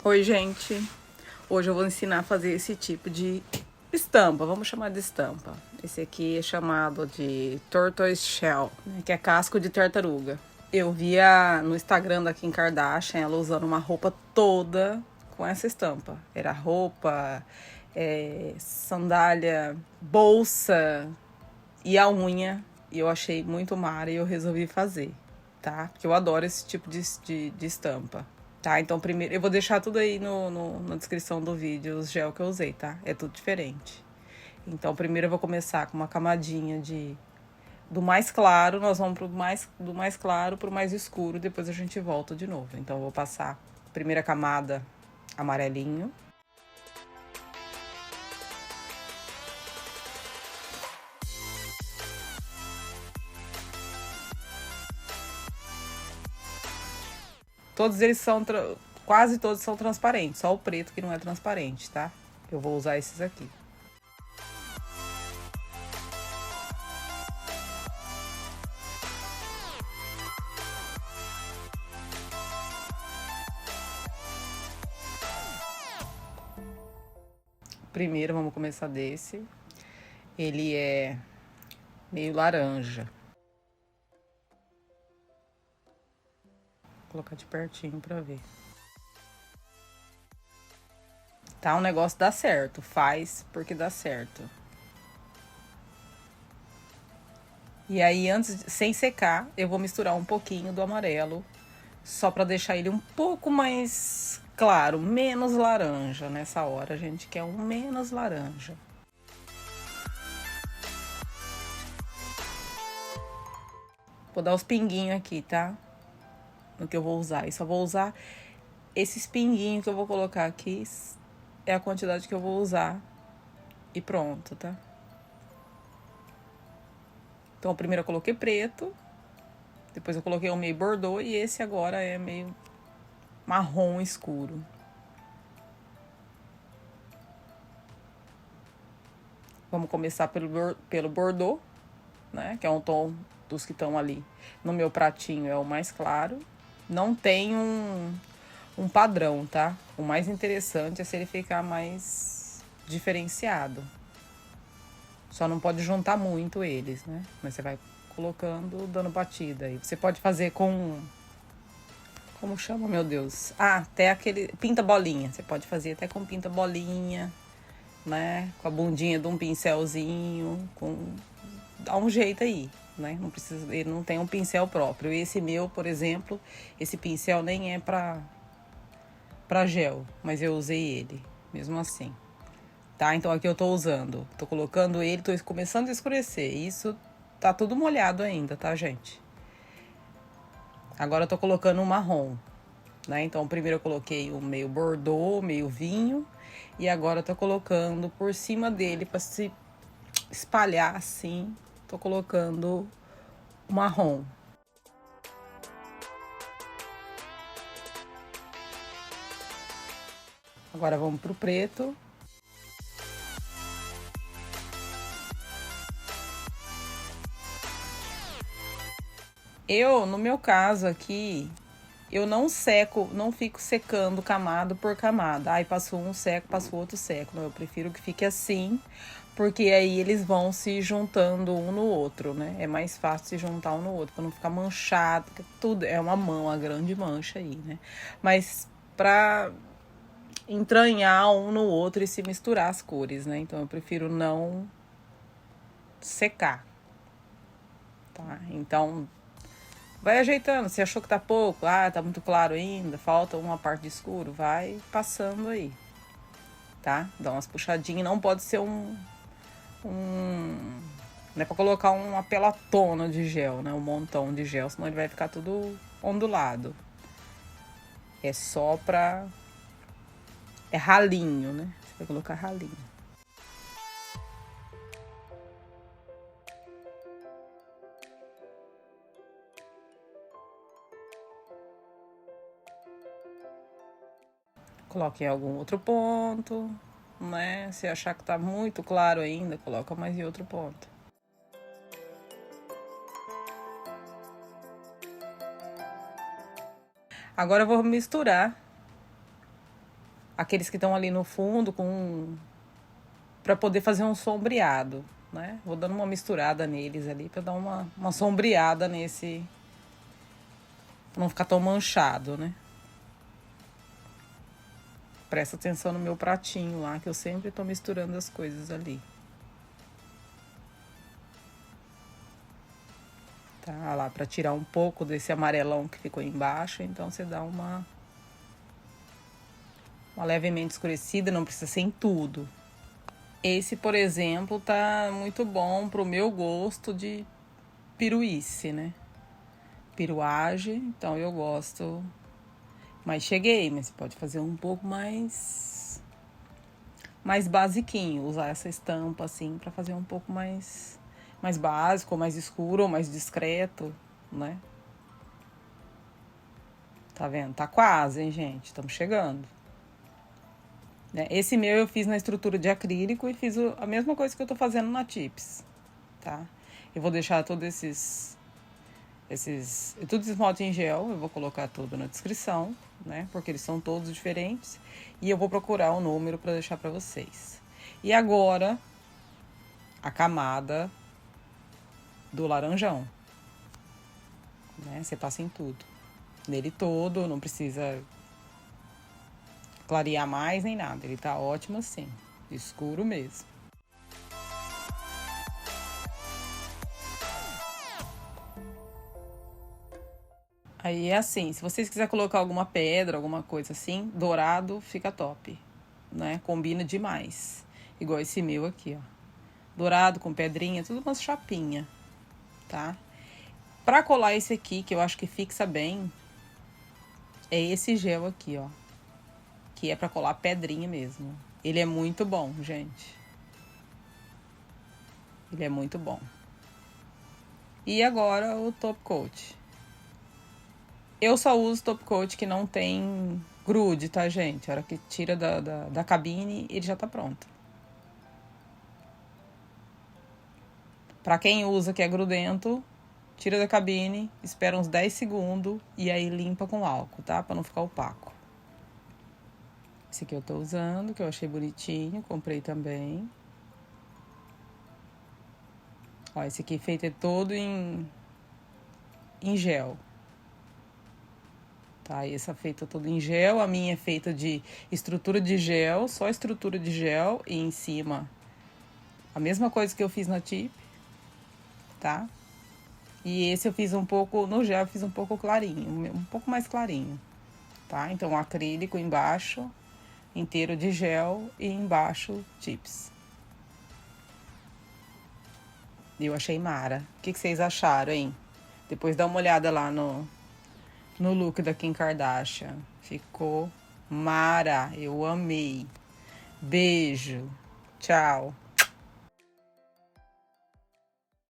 Oi, gente. Hoje eu vou ensinar a fazer esse tipo de estampa, vamos chamar de estampa. Esse aqui é chamado de tortoise shell, né, que é casco de tartaruga. Eu via no Instagram da Kim Kardashian ela usando uma roupa toda com essa estampa. Era roupa, sandália, bolsa e a unha. E eu achei muito mara e eu resolvi fazer, tá? Porque eu adoro esse tipo de estampa. Tá, então primeiro eu vou deixar tudo aí na descrição do vídeo, os gel que eu usei, tá? É tudo diferente. Então primeiro eu vou começar com uma camadinha do mais claro, nós vamos do mais claro pro mais escuro, depois a gente volta de novo. Então eu vou passar a primeira camada amarelinho. Todos eles são, quase todos são transparentes, só o preto que não é transparente, tá? Eu vou usar esses aqui. Primeiro vamos começar desse. Ele é meio laranja. Vou colocar de pertinho pra ver. Tá, o negócio dá certo. Faz porque dá certo. E aí, sem secar, eu vou misturar um pouquinho do amarelo. Só pra deixar ele um pouco mais claro, menos laranja. Nessa hora a gente quer um menos laranja. Vou dar os pinguinhos aqui, tá? No que eu vou usar. E só vou usar esses pinguinhos que eu vou colocar aqui. É a quantidade que eu vou usar. E pronto, tá? Então, primeiro eu coloquei preto. Depois eu coloquei um meio bordô. E esse agora é meio marrom escuro. Vamos começar pelo bordô, né? Que é um tom dos que estão ali no meu pratinho, é o mais claro. Não tem um padrão, tá? O mais interessante é se ele ficar mais diferenciado. Só não pode juntar muito eles, né? Mas você vai colocando, dando batida. E você pode fazer com... Como chama, meu Deus? Ah, até aquele... Pinta bolinha. Você pode fazer até com pinta bolinha, né? Com a bundinha de um pincelzinho, dá um jeito aí, né? Não precisa, ele não tem um pincel próprio. Esse meu, por exemplo, esse pincel nem é pra gel, mas eu usei ele, mesmo assim. Tá? Então aqui eu tô usando, tô colocando ele, tô começando a escurecer. Isso tá tudo molhado ainda, tá, gente? Agora eu tô colocando um marrom, né? Então primeiro eu coloquei um meio bordô, meio vinho, e agora eu tô colocando por cima dele para se espalhar assim. Tô colocando o marrom. Agora vamos pro preto. No meu caso aqui, eu não seco, não fico secando camada por camada. Aí passou um seco, passou outro seco. Não, eu prefiro que fique assim, porque aí eles vão se juntando um no outro, né? É mais fácil se juntar um no outro, pra não ficar manchado, porque tudo é uma grande mancha aí, né? Mas pra entranhar um no outro e se misturar as cores, né? Então eu prefiro não secar, tá? Então vai ajeitando, se achou que tá pouco, tá muito claro ainda, falta uma parte de escuro, vai passando aí, tá? Dá umas puxadinhas, não pode ser não é pra colocar uma pelatona de gel, né? Um montão de gel, senão ele vai ficar tudo ondulado. É só pra... É ralinho, né? Você vai colocar ralinho. Coloque em algum outro ponto, né? Se achar que tá muito claro ainda, coloca mais em outro ponto. Agora eu vou misturar aqueles que estão ali no fundo para poder fazer um sombreado, né? Vou dando uma misturada neles ali para dar uma sombreada nesse, pra não ficar tão manchado, né? Presta atenção no meu pratinho lá, que eu sempre tô misturando as coisas ali. Tá lá, para tirar um pouco desse amarelão que ficou embaixo, então você dá uma levemente escurecida, não precisa ser em tudo. Esse, por exemplo, tá muito bom pro meu gosto de piruíce, né? Piruagem, então eu gosto. Mas cheguei, mas você pode fazer um pouco mais basiquinho, usar essa estampa assim para fazer um pouco mais básico, ou mais escuro, ou mais discreto, né? Tá vendo? Tá quase, hein, gente? Estamos chegando. Esse meu eu fiz na estrutura de acrílico e fiz a mesma coisa que eu tô fazendo na Tips, tá? Eu vou deixar todos esses tudo esmalte em gel, eu vou colocar tudo na descrição, né? Porque eles são todos diferentes. E eu vou procurar o número para deixar para vocês. E agora, a camada do laranjão, né? Você passa em tudo. Nele todo, não precisa clarear mais nem nada. Ele tá ótimo assim, escuro mesmo. Aí é assim, se vocês quiserem colocar alguma pedra, alguma coisa assim, dourado fica top, né? Combina demais. Igual esse meu aqui, ó. Dourado com pedrinha, tudo umas chapinha, tá? Pra colar esse aqui, que eu acho que fixa bem, é esse gel aqui, ó. Que é pra colar pedrinha mesmo. Ele é muito bom, gente. Ele é muito bom. E agora o top coat. Eu só uso top coat que não tem grude, tá, gente? A hora que tira da cabine, ele já tá pronto. Pra quem usa que é grudento, tira da cabine, espera uns 10 segundos e aí limpa com álcool, tá? Pra não ficar opaco. Esse aqui eu tô usando, que eu achei bonitinho, comprei também. Ó, esse aqui feito é todo em gel. Tá, e essa feita toda em gel, a minha é feita de estrutura de gel, só estrutura de gel e em cima a mesma coisa que eu fiz na Tip, tá? E esse eu fiz um pouco, no gel eu fiz um pouco clarinho, um pouco mais clarinho, tá? Então acrílico embaixo, inteiro de gel e embaixo Tips. Eu achei mara. O que vocês acharam, hein? Depois dá uma olhada lá no look da Kim Kardashian. Ficou mara. Eu amei. Beijo. Tchau.